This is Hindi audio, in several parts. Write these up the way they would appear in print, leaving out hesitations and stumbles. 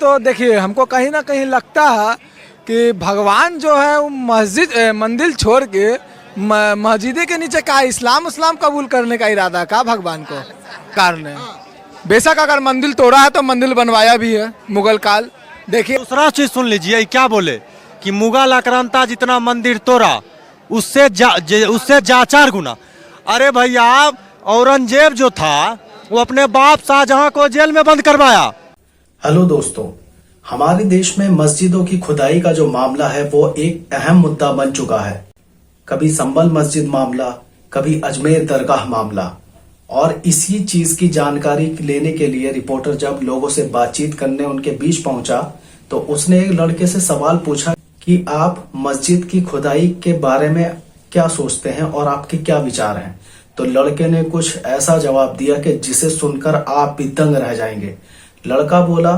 तो देखिए हमको कहीं ना कहीं लगता है कि भगवान जो है वो मंदिर छोड़ के मस्जिदे के नीचे का इस्लाम कबूल करने का इरादा का भगवान को कारण है। बेशक अगर मंदिर तोड़ा है तो मंदिर बनवाया भी है मुगल काल। देखिए दूसरा चीज सुन लीजिए, क्या बोले कि मुगल आक्रांता जितना मंदिर तोड़ा उससे जा 4 गुना। अरे भैया औरंगजेब जो था वो अपने बाप शाहजहां को जेल में बंद करवाया। हेलो दोस्तों, हमारे देश में मस्जिदों की खुदाई का जो मामला है वो एक अहम मुद्दा बन चुका है। कभी संभल मस्जिद मामला, कभी अजमेर दरगाह मामला। और इसी चीज की जानकारी लेने के लिए रिपोर्टर जब लोगों से बातचीत करने उनके बीच पहुंचा तो उसने एक लड़के से सवाल पूछा कि आप मस्जिद की खुदाई के बारे में क्या सोचते हैं और आपके क्या विचार हैं। तो लड़के ने कुछ ऐसा जवाब दिया कि जिसे सुनकर आप भी दंग रह जाएंगे। लड़का बोला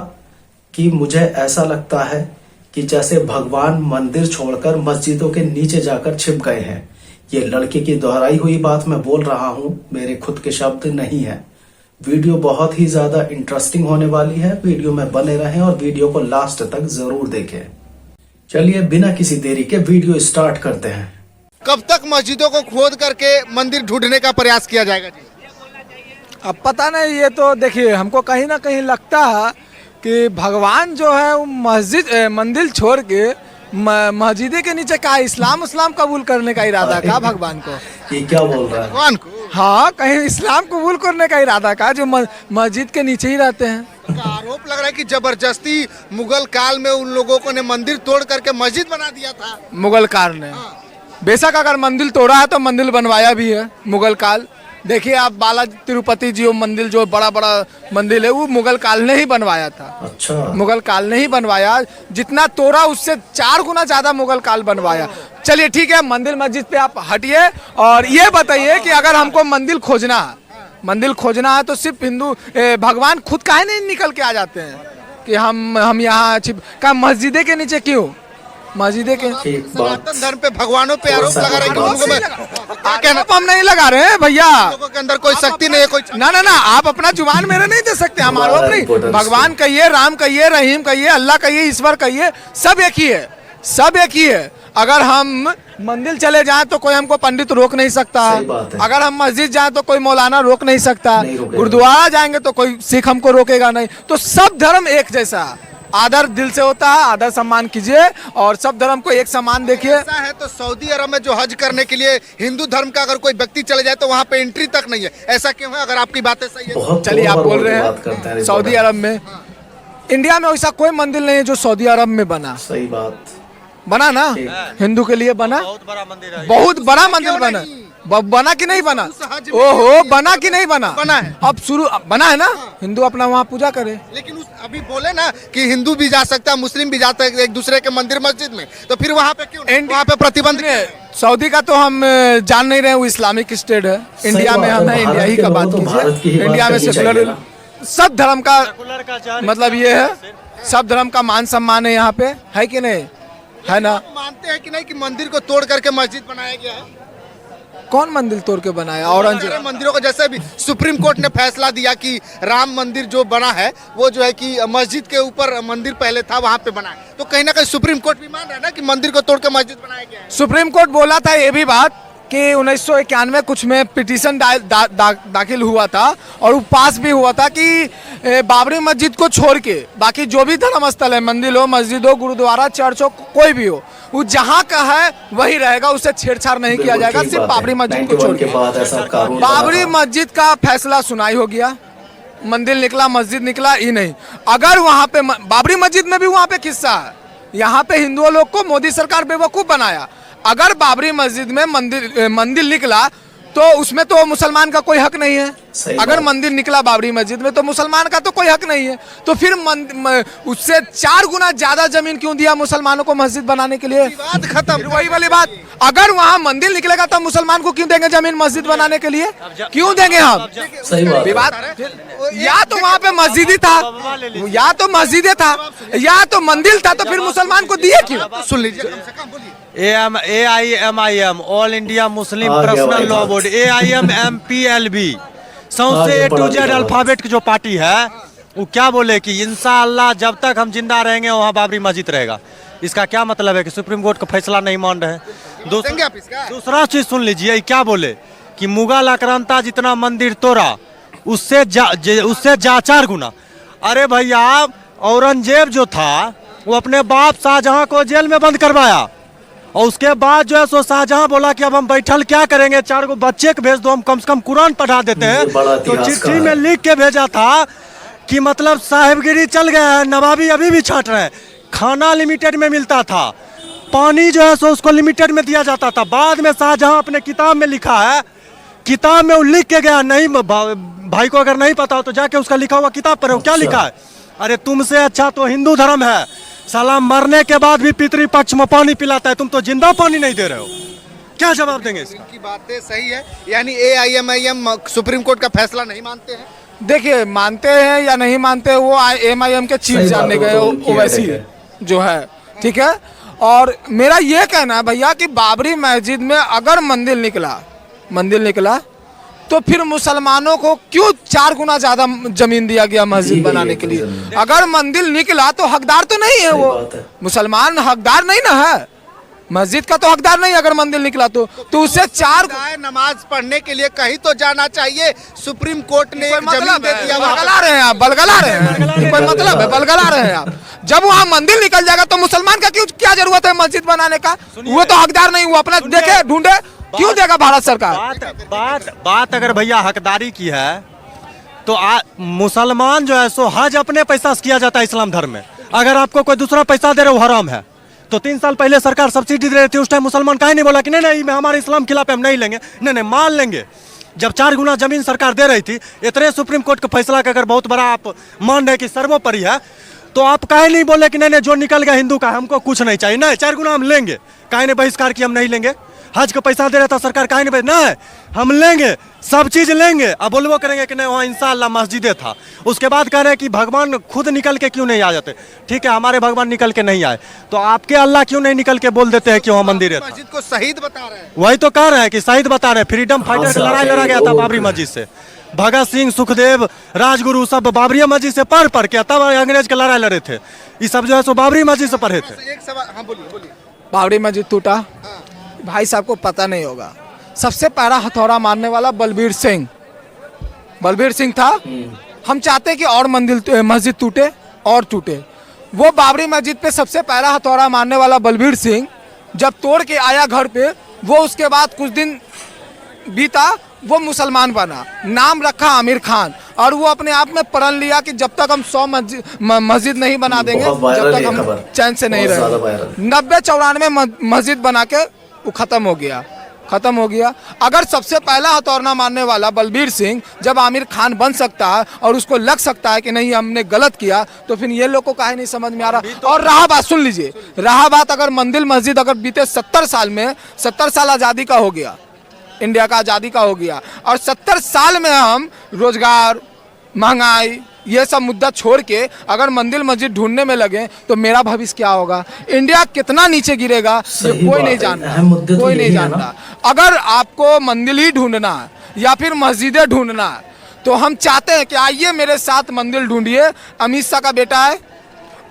कि मुझे ऐसा लगता है कि जैसे भगवान मंदिर छोड़कर मस्जिदों के नीचे जाकर छिप गए हैं। ये लड़के की दोहराई हुई बात मैं बोल रहा हूँ, मेरे खुद के शब्द नहीं है। वीडियो बहुत ही ज्यादा इंटरेस्टिंग होने वाली है, वीडियो में बने रहें और वीडियो को लास्ट तक जरूर देखें। चलिए बिना किसी देरी के वीडियो स्टार्ट करते हैं। कब तक मस्जिदों को खोद करके मंदिर ढूंढने का प्रयास किया जाएगा जी? अब पता नहीं, ये तो देखिए हमको कहीं ना कहीं लगता है कि भगवान जो है वो मंदिर छोड़ के मस्जिदे के नीचे का इस्लाम कबूल करने का इरादा का भगवान को। ये क्या बोल रहा है भगवान को? हाँ, कहीं इस्लाम कबूल करने का इरादा का जो मस्जिद के नीचे ही रहते हैं। का आरोप लग रहा है कि जबरदस्ती मुगल काल में उन लोगों को ने मंदिर तोड़ करके मस्जिद बना दिया था। मुगल काल ने बेशक अगर मंदिर तोड़ा है तो मंदिर बनवाया भी है मुगल काल। देखिए आप बालाजी तिरुपति जी मंदिर जो बड़ा मंदिर है वो मुगल काल ने ही बनवाया था। अच्छा, मुगल काल ने ही बनवाया। जितना तोड़ा उससे 4 गुना ज्यादा मुगल काल बनवाया। चलिए ठीक है, मंदिर मस्जिद पे आप हटिए और ये बताइए कि अगर हमको मंदिर खोजना है तो सिर्फ हिंदू भगवान खुद काहे नहीं निकल के आ जाते हैं कि हम यहाँ छिप मस्जिदे के नीचे क्यों? मस्जिदे के सनातन धर्म पे भगवानों पे आरोप लगा रहे हैं हम नहीं लगा रहे हैं भैया। लोगों के अंदर कोई शक्ति नहीं है, कोई ना आप अपना जुबान मेरे नहीं दे सकते। हम आरोप नहीं, भगवान कहिए, राम कहिए, रहीम कहिए, अल्लाह कहिए, ईश्वर कहिए, सब एक ही है। अगर हम मंदिर चले जाएं तो कोई हमको पंडित रोक नहीं सकता। अगर हम मस्जिद जाएं तो कोई मौलाना रोक नहीं सकता। गुरुद्वारा जाएंगे तो कोई सिख हमको रोकेगा नहीं। तो सब धर्म एक जैसा, आदर दिल से होता है, आदर सम्मान कीजिए और सब धर्म को एक समान देखिए। ऐसा है तो सऊदी अरब में जो हज करने के लिए हिंदू धर्म का अगर कोई व्यक्ति चले जाए तो वहाँ पे एंट्री तक नहीं है। ऐसा क्यों है? अगर आपकी बातें सही है। चलिए आप बोल रहे हैं सऊदी अरब में, इंडिया में वैसा कोई मंदिर नहीं है जो सऊदी अरब में बना। सही बात बना ना, हिंदू के लिए बना, बहुत बड़ा मंदिर बना कि नहीं बना? ओहो, बना कि नहीं बना? बना है। अब शुरू बना है ना, हिंदू अपना वहाँ पूजा करे। लेकिन अभी बोले ना कि हिंदू भी जा सकता है, मुस्लिम भी जाता है एक दूसरे के मंदिर मस्जिद में, तो फिर वहाँ पे क्यों वहाँ पे प्रतिबंध? सऊदी का तो हम जान नहीं रहे, वो इस्लामिक स्टेट है। इंडिया में हम है, इंडिया ही का बात कीजिए। इंडिया में सेकुलर सब धर्म का मतलब ये है, सब धर्म का मान सम्मान है यहाँ पे, है कि नहीं? है ना? मानते हैं कि नहीं कि मंदिर को तोड़ करके मस्जिद बनाया गया है? कौन मंदिर तोड़ के बनाया? औरंगजेब मंदिरों को, जैसे भी सुप्रीम कोर्ट ने फैसला दिया कि राम मंदिर जो बना है वो जो है कि मस्जिद के ऊपर मंदिर पहले था वहाँ पे बना है, तो कहीं ना कहीं सुप्रीम कोर्ट भी मान रहा है ना कि मंदिर को तोड़ के मस्जिद बनाया गया है। सुप्रीम कोर्ट बोला था ये भी बात कि 1991 कुछ में पिटीशन दाखिल हुआ था और वो पास भी हुआ था कि बाबरी मस्जिद को छोड़ के बाकी जो भी धर्म स्थल है, मंदिर हो, मस्जिद हो, गुरुद्वारा, चर्च हो, कोई भी हो, वो जहाँ का है वही रहेगा, उससे छेड़छाड़ नहीं किया जाएगा, सिर्फ बाबरी मस्जिद को छोड़ के। बाबरी मस्जिद का फैसला सुनाई हो गया, मंदिर निकला, मस्जिद निकला ही नहीं। अगर वहाँ पे बाबरी मस्जिद में भी वहाँ पे किस्सा है, यहाँ पे हिंदुओं लोग को मोदी सरकार बेवकूफ बनाया। अगर बाबरी मस्जिद में मंदिर निकला तो उसमें तो मुसलमान का कोई हक नहीं है। अगर मंदिर निकला बाबरी मस्जिद में तो मुसलमान का तो कोई हक नहीं है। तो फिर उससे 4 गुना ज्यादा जमीन क्यों दिया मुसलमानों को मस्जिद बनाने के लिए? बात खत्म। वही वाली बात, अगर वहाँ मंदिर निकलेगा तो मुसलमान को क्यों देंगे जमीन मस्जिद बनाने के लिए? क्यों देंगे हम? विवाद या तो वहाँ पे मस्जिद ही था, या तो मस्जिद था, या तो मंदिर था, तो फिर मुसलमान को दिए क्यों? सुन लीजिए, AIMIM all India Muslim personal law board, AIMMPLB सौंसे A to Z अल्फाबेट की जो पार्टी है वो क्या बोले कि इंशाअल्लाह जब तक हम जिंदा रहेंगे वहाँ बाबरी मस्जिद रहेगा। इसका क्या मतलब है कि सुप्रीम कोर्ट का फैसला नहीं मान रहे हैं। देंगे आप इसका? दूसरा चीज सुन लीजिए, ये क्या बोले कि मुगल आक्रांता जितना मंदिर तोड़ा उससे जा 4 गुना। अरे भैया औरंगजेब जो था वो अपने बाप शाहजहां को जेल में बंद करवाया और उसके बाद जो है सो शाहजहां बोला कि अब हम बैठल क्या करेंगे, 4 गो बच्चे को भेज दो, हम कम से कम कुरान पढ़ा देते हैं। तो चिट्ठी में लिख के भेजा था कि मतलब साहेबगिरी चल गया है, नवाबी अभी भी छाट रहे हैं। खाना लिमिटेड में मिलता था, पानी जो है सो उसको लिमिटेड में दिया जाता था। बाद में शाहजहां अपने किताब में लिखा है, किताब में वो लिख के गया, नहीं भाई को अगर नहीं पता हो तो जाके उसका लिखा हुआ किताब पढ़ो, क्या लिखा है। अरे तुमसे अच्छा तो हिंदू धर्म है, साला मरने के बाद भी पितृपक्ष में पानी पिलाता है, तुम तो जिंदा पानी नहीं दे रहे हो। क्या जवाब देंगे इसका? इनकी बातें सही है, यानी AIMIM सुप्रीम कोर्ट का फैसला नहीं मानते हैं। देखिए, मानते हैं या नहीं मानते वो MIM के चीफ जानने गए ओवैसी जो है, ठीक है। और मेरा ये कहना है भैया कि बाबरी मस्जिद में अगर मंदिर निकला तो फिर मुसलमानों को क्यों 4 गुना ज्यादा जमीन दिया गया मस्जिद बनाने के लिए? अगर मंदिर निकला तो हकदार तो नहीं है वो, मुसलमान हकदार नहीं ना है, मस्जिद का तो हकदार नहीं। अगर मंदिर निकला तो उससे 4 नमाज पढ़ने के लिए कहीं तो जाना चाहिए। सुप्रीम कोर्ट ने एक जमीन दे दिया। बलगला रहे हैं आप, बलगला रहे हैं, कोई मतलब है? बलगला रहे हैं आप। जब वहाँ मंदिर निकल जाएगा तो मुसलमान का क्या जरूरत है मस्जिद बनाने का? वो तो हकदार नहीं, वो अपना देखे ढूंढे, क्यों देगा भारत सरकार? बात अगर भैया हकदारी की है तो मुसलमान जो है सो हज अपने पैसा से किया जाता है इस्लाम धर्म में। अगर आपको कोई दूसरा पैसा दे रहे वो हराम है। तो 3 साल पहले सरकार सब्सिडी दे रही थी, उस टाइम मुसलमान काहे नहीं बोला कि नहीं हमारे इस्लाम खिलाफ हम नहीं लेंगे, नहीं मान लेंगे। जब 4 गुना जमीन सरकार दे रही थी, इतने सुप्रीम कोर्ट का फैसला का अगर बहुत बड़ा आप मान रहे कि सर्वोपरि है, तो आप काहे नहीं बोले कि नहीं जो निकल गया हिंदू का हमको कुछ नहीं चाहिए, नहीं 4 गुना हम लेंगे। काहे ने बहिष्कार किया हम नहीं लेंगे? हज का पैसा दे रहा था सरकार, काहे नहीं हम लेंगे, सब चीज लेंगे। अब बोलबो करेंगे कि नहीं वहाँ इंशाअल्लाह मस्जिदें था। उसके बाद कह रहे हैं कि भगवान खुद निकल के क्यों नहीं आ जाते? ठीक है, हमारे भगवान निकल के नहीं आए तो आपके अल्लाह क्यों नहीं निकल के बोल देते हैं कि वहाँ मंदिर है? मस्जिद को शहीद बता रहे हैं। वही तो कह रहे हैं कि शहीद बता रहे हैं। फ्रीडम फाइटर की लड़ाई लड़ा गया था बाबरी मस्जिद से, भगत सिंह, सुखदेव, राजगुरु सब बाबरी मस्जिद से पढ़ के तब अंग्रेज के लड़ाई लड़े थे। ये सब जो है सो बाबरी मस्जिद से पढ़े थे। एक सवाल, हाँ बोलिए। बाबरी मस्जिद टूटा, भाई साहब को पता नहीं होगा, सबसे पहला हथौड़ा मारने वाला बलबीर सिंह था। हम चाहते कि और मस्जिद टूटे और टूटे। वो बाबरी मस्जिद पे सबसे पहला हथौड़ा मारने वाला बलबीर सिंह जब तोड़ के आया घर पे, वो उसके बाद कुछ दिन बीता वो मुसलमान बना, नाम रखा आमिर खान, और वो अपने आप में प्रण लिया कि जब तक हम 100 मस्जिद नहीं बना देंगे जब तक हम चैन से नहीं रहेंगे। 90-94 मस्जिद बना के वो खत्म हो गया। अगर सबसे पहला हथौड़ा मारने वाला बलबीर सिंह जब आमिर खान बन सकता है और उसको लग सकता है कि नहीं हमने गलत किया, तो फिर ये लोग को काहे नहीं समझ में आ रहा? और रहा बात, सुन लीजिए, रहा बात अगर मंदिर मस्जिद अगर बीते 70 साल में 70 साल आज़ादी का हो गया, इंडिया का आज़ादी का हो गया, और 70 साल में हम रोजगार, महंगाई, ये सब मुद्दा छोड़ के अगर मंदिर मस्जिद ढूंढने में लगे तो मेरा भविष्य क्या होगा? इंडिया कितना नीचे गिरेगा ये कोई नहीं जानता, कोई नहीं जानता। अगर आपको मंदिर ही ढूंढना है या फिर मस्जिदें ढूंढना है तो हम चाहते हैं कि आइए मेरे साथ मंदिर ढूंढिए। अमित शाह का बेटा है,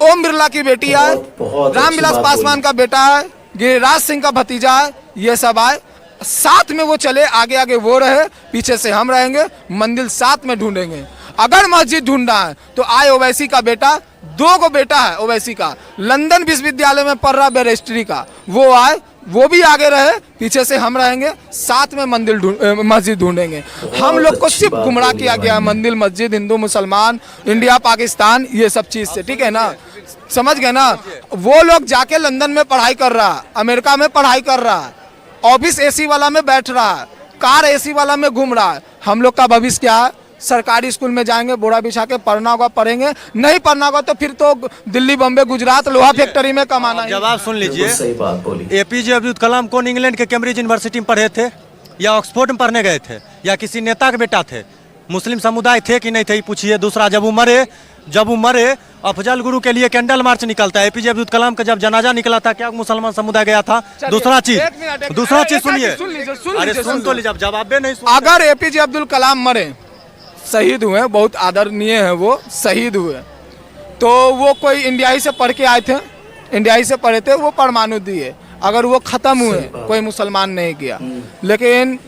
ओम बिरला की बेटी है, रामविलास पासवान का बेटा है, गिरिराज सिंह का भतीजा है, ये सब आए साथ में, वो चले, आगे आगे वो रहे, पीछे से हम रहेंगे, मंदिर साथ में ढूंढेंगे। अगर मस्जिद ढूंढना है तो आए ओवैसी का बेटा, 2 गो बेटा है ओवैसी का, लंदन विश्वविद्यालय में पढ़ रहा बैरिस्ट्री का, वो आए, वो भी आगे रहे, पीछे से हम रहेंगे, साथ में मस्जिद ढूंढेंगे। हम लोग को सिर्फ गुमराह किया गया, मंदिर मस्जिद, हिंदू मुसलमान, इंडिया पाकिस्तान, ये सब चीज से, ठीक है ना, समझ गए ना? वो लोग जाके लंदन में पढ़ाई कर रहा है, अमेरिका में पढ़ाई कर रहा है, ऑफिस AC वाला में बैठ रहा है, कार AC वाला में घूम रहा है। हम लोग का भविष्य क्या है? सरकारी स्कूल में जाएंगे, बोरा बिछा के पढ़ना होगा पढ़ेंगे, नहीं पढ़ना होगा तो फिर तो दिल्ली, बम्बे, गुजरात, लोहा फैक्ट्री में कमाना है। जवाब सुन लीजिए, सही बात बोली। APJ अब्दुल कलाम कौन इंग्लैंड के कैम्ब्रिज यूनिवर्सिटी में पढ़े थे या ऑक्सफोर्ड में पढ़ने गए थे या किसी नेता के बेटा थे? मुस्लिम समुदाय थे कि नहीं थे पूछिए। दूसरा, जब वो मरे अफजल गुरु के लिए कैंडल मार्च निकलता है। APJ अब्दुल कलाम का जब जनाजा निकला था क्या मुसलमान समुदाय गया था? दूसरा चीज सुनिए, अरे सुन तो लीजिए, जवाब नहीं। अगर APJ अब्दुल कलाम मरे शहीद हुए, बहुत आदरणीय हैं, वो शहीद हुए। तो वो कोई इंडियाई से पढ़ के आए थे, इंडियाई से पढ़े थे, वो परमाणु दिए। अगर वो ख़त्म हुए, कोई मुसलमान नहीं किया। लेकिन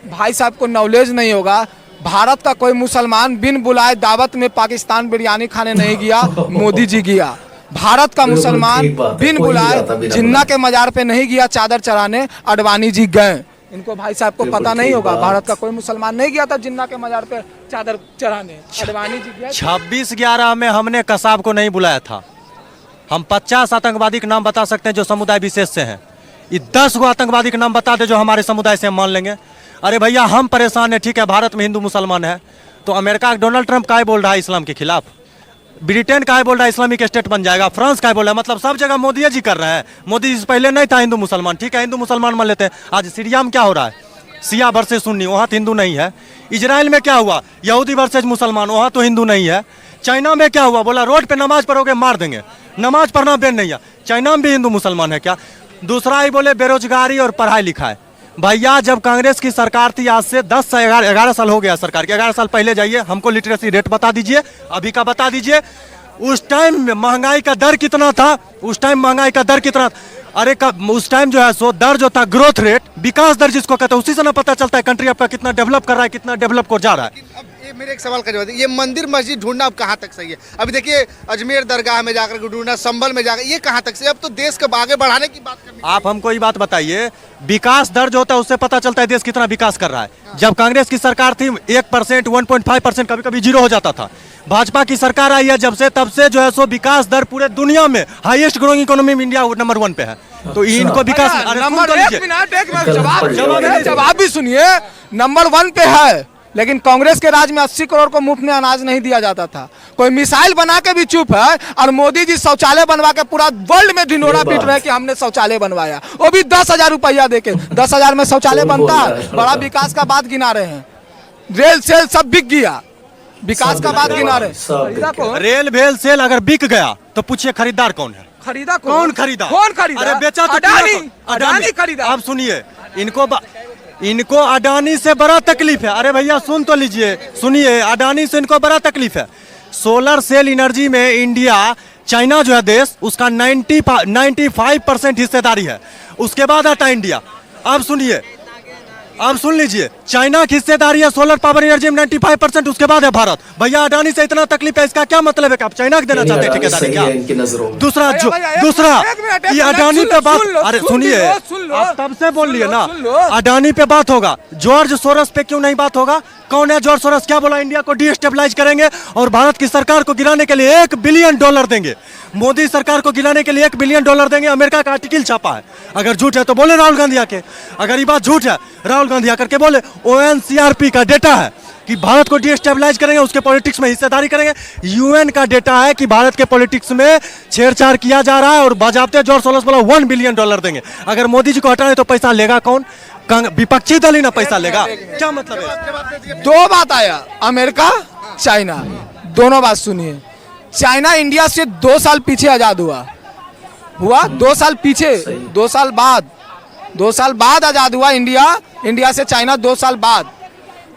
भाई साहब को नॉलेज नहीं होगा, भारत का कोई मुसलमान बिन बुलाए दावत में पाकिस्तान बिरयानी खाने नहीं गया, मोदी जी गया। भारत का मुसलमान बिन बुलाए जिन्ना के मजार पे नहीं गया चादर चढ़ाने, अडवाणी जी गए। इनको भाई साहब को पता नहीं होगा, भारत का कोई मुसलमान नहीं गया था जिन्ना के मजार पे चादर चढ़ाने, अडवाणी जी गए। 26/11 में हमने कसाब को नहीं बुलाया था। हम 50 आतंकवादी के नाम बता सकते हैं जो समुदाय विशेष से हैं। ये 10 गो आतंकवादी के नाम बता दे जो हमारे समुदाय से हम मान लेंगे। अरे भैया हम परेशान हैं, ठीक है, भारत में हिंदू मुसलमान है, तो अमेरिका डोनाल्ड ट्रंप काय बोल रहा है इस्लाम के खिलाफ, ब्रिटेन काय बोल रहा है इस्लामिक स्टेट बन जाएगा, फ्रांस काय बोल रहा है, मतलब सब जगह मोदी जी कर रहे हैं। मोदी जी से पहले नहीं था हिंदू मुसलमान, ठीक है, हिंदू मुसलमान मान लेते हैं। आज सीरिया में क्या हो रहा है, सिया वर्सेस सुन्नी, वहाँ तो हिंदू नहीं है। इजराइल में क्या हुआ, यहूदी वर्सेस मुसलमान, वहाँ तो हिंदू नहीं है। चाइना में क्या हुआ, बोला रोड पे नमाज पढ़ोगे मार देंगे, नमाज पढ़ना बैन नहीं है। चाइना में भी हिंदू मुसलमान है क्या। दूसरा ही बोले बेरोजगारी और पढ़ाई लिखाई। भैया जब कांग्रेस की सरकार थी, आज से 10 से 11 साल हो गया सरकार के, 11 साल पहले जाइए, हमको लिटरेसी रेट बता दीजिए, अभी का बता दीजिए। उस टाइम महंगाई का दर कितना था, उस टाइम महंगाई का दर कितना, अरे उस टाइम जो है सो दर जो था, ग्रोथ रेट, विकास दर जिसको कहते हैं, उसी से ना पता चलता है कंट्री आपका कितना डेवलप कर रहा है, कितना डेवलप कर जा रहा है। अब ये मेरे एक सवाल का जवाब दीजिए, ये मंदिर मस्जिद ढूंढना अब कहाँ तक सही है। अभी देखिए अजमेर दरगाह में जाकर ढूंढना, संभल में जाकर, ये कहाँ तक सही है। अब तो देश को आगे बढ़ाने की बात करनी। आप हमको ये बात बताइए, विकास दर जो होता है उससे पता चलता है देश कितना विकास कर रहा है। जब कांग्रेस की सरकार थी 1%, 1.5%, कभी कभी 0 हो जाता था। भाजपा की सरकार आई है जब से, तब से जो है सो विकास दर पूरे दुनिया में हाईएस्ट ग्रोइंग इकोनॉमी में इंडिया नंबर 1 पे है। तो इनको विकास नंबर एक मिनट जवाब भी सुनिए, नंबर 1 पे है। लेकिन कांग्रेस के राज में 80 करोड़ को मुफ्त में अनाज नहीं दिया जाता था। कोई मिसाइल बना के भी चुप है, और मोदी जी शौचालय बनवा के पूरा वर्ल्ड में ढिंडोरा पीट रहे हैं कि हमने शौचालय बनवाया, वो भी 10,000 रुपया देके। 10,000 में शौचालय बनता है, बड़ा विकास का बात गिना रहे हैं। रेल सेल सब बिक गया, विकास का बात गिना रहे हैं। रेल भेल सेल अगर बिक गया तो पूछिए खरीदार कौन है, खरीदा कौन खरीदा, कौन खरीदा, अरे बेचा तो अडानी खरीदा। आप सुनिए, इनको अडानी से बड़ा तकलीफ है। अरे भैया सुन तो लीजिए, सुनिए, अडानी से इनको बड़ा तकलीफ है। सोलर सेल एनर्जी में इंडिया, चाइना जो है देश, उसका 95% हिस्सेदारी है, उसके बाद आता है इंडिया। अब सुनिए, अब सुन लीजिए, चाइना की हिस्सेदारी है सोलर पावर एनर्जी में 95%, उसके बाद है भारत। भैया अडानी से इतना तकलीफ है, इसका क्या मतलब है कि आप चाइना को देना चाहते हैं ठेकेदारी क्या? दूसरा ये अडानी पे बात, अरे सुनिए, आप तब से बोल लिए ना, अडानी पे बात होगा, जॉर्ज सोरस पे क्यों नहीं बात होगा? कौन है जॉर्ज सोरस? क्या बोला, इंडिया को डिस्टेबलाइज करेंगे और भारत की सरकार को गिराने के लिए $1 बिलियन देंगे। मोदी सरकार को गिराने के लिए $1 बिलियन देंगे। अमेरिका का आर्टिकल छापा है, अगर झूठ है तो बोले राहुल गांधी आके, अगर ये बात झूठ है राहुल गांधी आकर के बोले। ONCRP का डेटा है कि भारत को डिस्टेबलाइज करेंगे, उसके पॉलिटिक्स में हिस्सेदारी करेंगे। UN का डेटा है कि भारत के पॉलिटिक्स में छेड़छाड़ किया जा रहा है, और बाजाबते जॉर्ज सोरस बोला $1 बिलियन देंगे। अगर मोदी जी को हटाने तो पैसा लेगा कौन? विपक्षी दल ही ना पैसा लेगा। क्या मतलब है? दो बात आया, अमेरिका चाइना, दोनों बात सुनिए। चाइना इंडिया से 2 साल पीछे आजाद हुआ 2 साल पीछे, 2 साल बाद आजाद हुआ इंडिया से चाइना 2 साल बाद।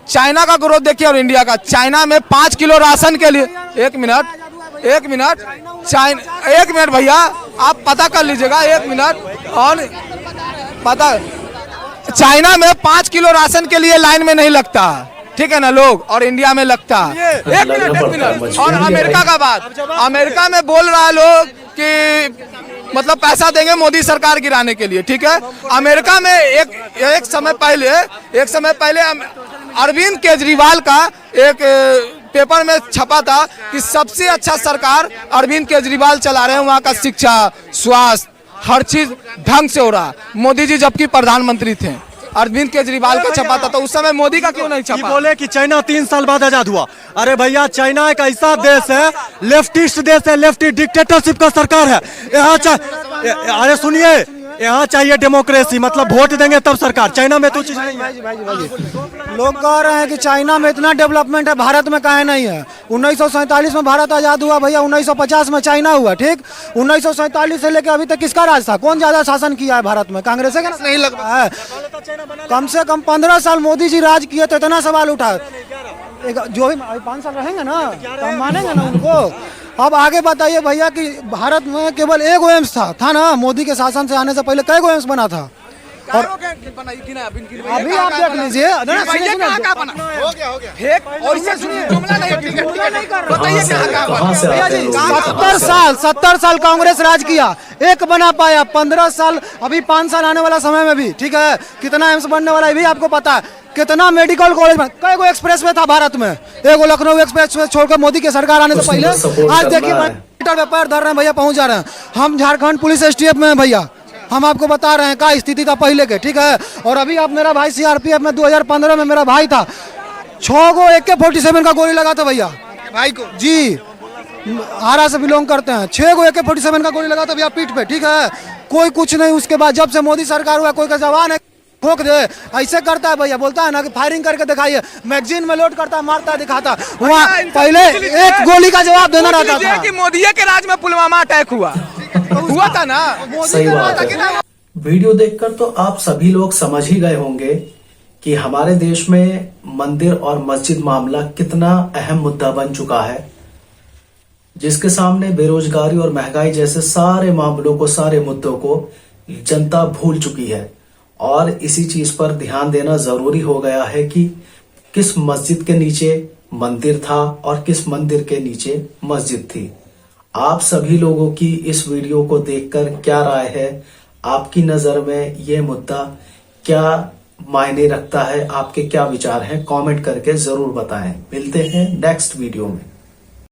चाइना का ग्रोथ देखिए और इंडिया का। चाइना में 5 किलो राशन के लिए, एक मिनट भैया, आप पता कर लीजिएगा, 1 मिनट। और पता, चाइना में 5 किलो राशन के लिए लाइन में नहीं लगता, ठीक है ना लोग, और इंडिया में लगता है। एक मिनट। और अमेरिका का बात, अमेरिका में बोल रहा है लोग कि मतलब पैसा देंगे मोदी सरकार गिराने के लिए, ठीक है। अमेरिका में एक समय पहले अरविंद केजरीवाल का एक पेपर में छपा था कि सबसे अच्छा सरकार अरविंद केजरीवाल चला रहे हैं, वहाँ का शिक्षा, स्वास्थ्य, हर चीज ढंग से हो रहा। मोदी जी जबकि प्रधानमंत्री थे, अरविंद केजरीवाल का छपा था, तो उस समय मोदी का क्यों नहीं छपा? बोले कि चाइना 3 साल बाद आजाद हुआ। अरे भैया चाइना एक ऐसा देश है, लेफ्टिस्ट देश है, लेफ्टिस्ट डिक्टेटरशिप का सरकार है यहाँ। अरे सुनिए, यहाँ चाहिए डेमोक्रेसी, मतलब वोट देंगे तब सरकार। चाइना में तो चीज नहीं है। लोग कह रहे हैं कि चाइना में इतना डेवलपमेंट है, भारत में काहे नहीं है। 1947 में भारत आजाद हुआ भैया, 1950 में चाइना हुआ, ठीक। 1947 से लेकर अभी तक किसका राज था? कौन ज्यादा शासन किया है भारत में? कांग्रेस का नहीं लग रहा है। कम से कम 15 साल मोदी जी राज किए तो इतना सवाल उठा। एक जो भी 5 साल रहेंगे ना तो हम मानेंगे ना उनको। अब आगे बताइए भैया कि भारत में केवल एक एम्स था ना, मोदी के शासन से आने से पहले कई एम्स बना था। और अभी आप देख लीजिए, हो गया और इससे सुनिए, जुमला नहीं, ठीक है, बताइए कहाँ से आते हैं लोग? 70 साल कांग्रेस राज किया, एक बना पाया। 15 साल, अभी 5 साल आने वाला समय में भी, ठीक है, कितना एम्स बनने वाला है भी आपको पता है। कितना मेडिकल कॉलेज में, कई गो एक्सप्रेस वे था भारत में, एगो लखनऊ एक्सप्रेस वे छोड़कर मोदी की सरकार आने से पहले। आज देखिए मीटर पे पैर धर रहे हैं भैया, पहुंच जा रहे हैं। हम झारखंड पुलिस एसटीएफ में हैं भैया, हम आपको बता रहे हैं क्या स्थिति था पहले के, ठीक है। और अभी आप, मेरा भाई सीआरपीएफ में 2015 में मेरा भाई था, 6 गो AK-47 का गोली लगा था भैया भाई को जी, आरा से बिलोंग करते हैं। 6 गो AK-47 का गोली लगा था भैया पीठ पे, ठीक है। कोई कुछ नहीं, उसके बाद जब से मोदी सरकार हुआ, कोई का जवान है ठोक दे, ऐसे करता है भैया, बोलता है ना कि फायरिंग करके दिखाइए, मैगजीन में लोड करता है, मारता है, दिखाता। वहाँ पहले एक गोली का जवाब देना रहता था। कि मोदी के राज में पुलवामा अटैक हुआ था ना। सही बात है। वीडियो देखकर तो आप सभी लोग समझ ही गए होंगे कि हमारे देश में मंदिर और मस्जिद मामला कितना अहम मुद्दा बन चुका है, जिसके सामने बेरोजगारी और महंगाई जैसे सारे मामलों को, सारे मुद्दों को जनता भूल चुकी है। और इसी चीज पर ध्यान देना जरूरी हो गया है कि किस मस्जिद के नीचे मंदिर था और किस मंदिर के नीचे मस्जिद थी। आप सभी लोगों की इस वीडियो को देखकर क्या राय है? आपकी नजर में ये मुद्दा क्या मायने रखता है? आपके क्या विचार हैं? कमेंट करके जरूर बताएं। मिलते हैं नेक्स्ट वीडियो में।